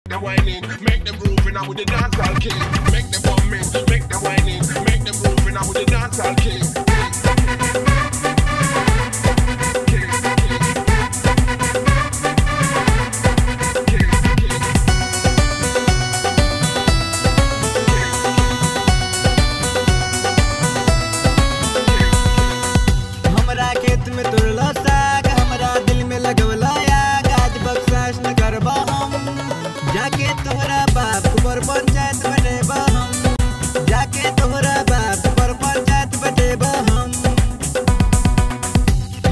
them whining, make them grooving out with the dancehall king. Make them bumming, make them whining, make them grooving out with the dancehall king. हमरा खेत में तोड़ला साग, हमरा दिल में लगवला आग, आज बख्शाश न करबा हम। जाके तोहरा बाप पर पंचायत बनेबा हम, जाके तोहरा बाप पर पंचायत बनेबा हम।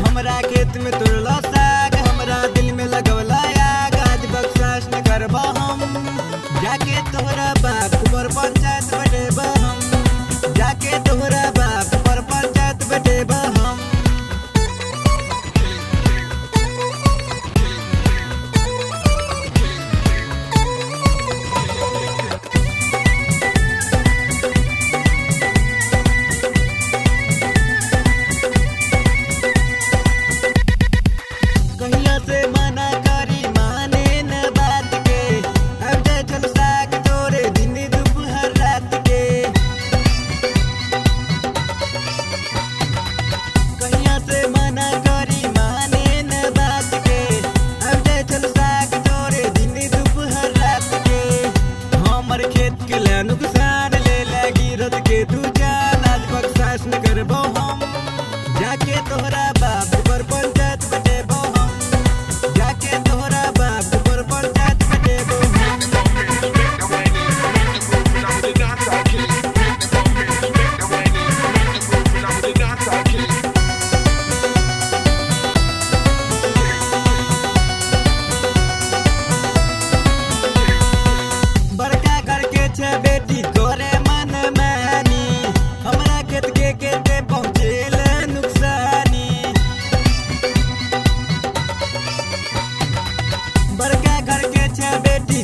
हमरा खेत में तोड़ला साग, हमरा दिल में लगवला आग, आज बख्शाश न करबा हम। जाके तोहरा बाप पर पंचायत बनेबा हम, जाके तोहरा बाप पर पंचायत बनेबा हम। कहिया से मना करी माने न बात के, अब दे चल साग तोरे दिन दोपहर रात के। कहिया से मना करी माने न बात के, अब दे चल साग तोरे दिन दोपहर रात के। हमर खेत के ले नुकसान ले लगी रत के तू जान, आज बख्शाश न करबो हम। जाके तोहरा बाप पर पंचायत बनेबो हम, जाके तोहरा बाप पर पंचायत बनेबो हम। Make them bumming, make them whining, make them grooving out with the dancehall king. Make them bumming, make them whining, make them grooving out with the dancehall king. बड़का घर के छे बेटी करे मन मानी, हमरा खेत के केते पहुँचेल नुकसानी। बड़का घर के छे बेटी